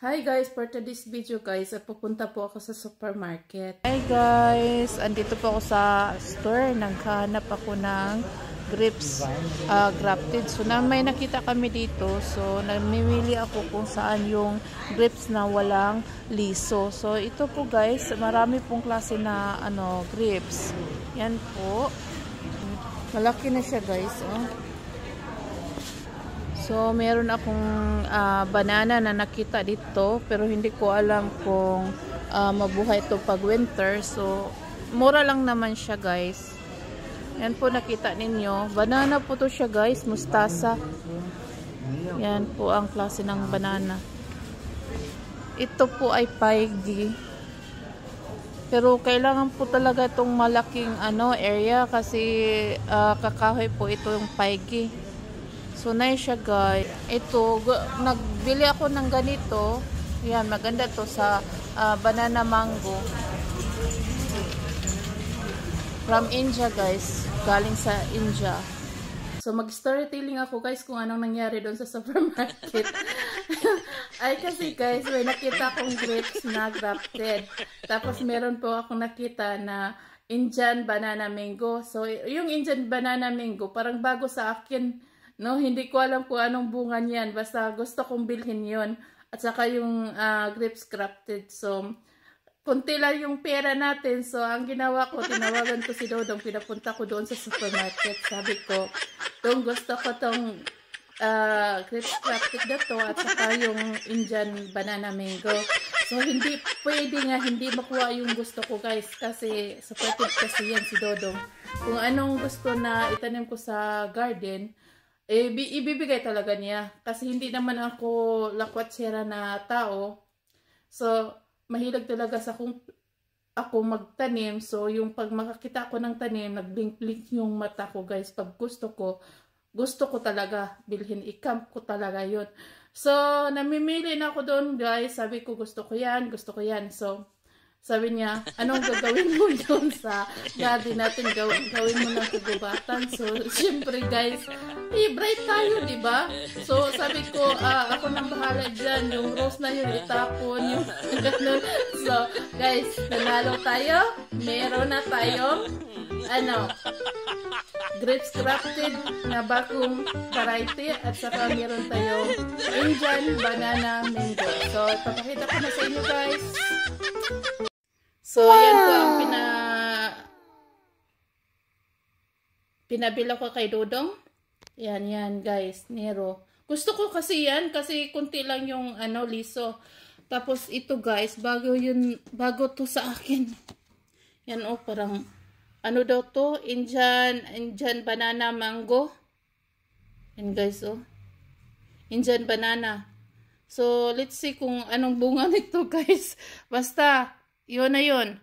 Hi guys, for today's video guys, pupunta po ako sa supermarket. Hi guys, andito po ako sa store. Naghahanap ako ng grapes grafted. So may nakita kami dito. So namimili ako kung saan yung grapes na walang liso. So ito po guys, marami pong klase na grapes. Yan po. Malaki na siya guys, oh. So, meron akong banana na nakita dito, pero hindi ko alam kung mabuhay ito pag winter. So, mura lang naman siya guys. Yan po nakita ninyo. Banana po to siya guys, mustasa. Yan po ang klase ng banana. Ito po ay paigi. Pero kailangan po talaga itong malaking area kasi kakahoy po ito yung paigi. So, nice siya guys. Ito, nagbili ako ng ganito. Yan, maganda to sa banana mango. From India guys. Galing sa India. So, mag-storytelling ako guys kung anong nangyari doon sa supermarket. Ay kasi guys, may nakita akong grapes na grafted. Tapos meron po akong nakita na Indian banana mango. So, yung Indian banana mango, parang bago sa akin. No, hindi ko alam kung anong bunga niyan. Basta gusto kong bilhin yon. At saka yung grapes crafted. So, kunti lang yung pera natin. So, ang ginawa ko, tinawagan ko si Dodong. Pinapunta ko doon sa supermarket. Sabi ko, Dong, gusto ko tong grapes crafted na to. At saka yung Indian banana mango. So, hindi pwede nga hindi makuha yung gusto ko guys. Kasi, supportive kasi yan si Dodong. Kung anong gusto na itanim ko sa garden, ibibigay talaga niya. Kasi hindi naman ako lakwatsera na tao. So, mahilig talaga sa ako magtanim. So, yung pag makakita ko ng tanim, nagblink-blink yung mata ko guys. Pag gusto ko talaga bilhin. I-camp ko talaga yun. So, namimili na ako doon guys. Sabi ko gusto ko yan. So, sabi niya, anong gagawin mo doon sa garden natin? Gawin mo ng kagubatan. So, syempre guys, bright tayo, di ba? So, sabi ko, ako nang bahala dyan. Yung rose na yun, itapon. Yung ganun. So, guys, nanalo tayo. Meron na tayong, grapes crafted na bagong variety. At saka meron tayong Indian banana mango. So, ipapakita ko na sa inyo guys. So, yan po ang pinabila ko kay Dodong. Yan guys, Nero. Gusto ko kasi yan kasi kunti lang yung liso. Tapos ito guys, bago to sa akin. Yan parang daw to, Indian banana mango. Yan guys Indian banana. So, let's see kung anong bunga nito guys. Basta yun na yun.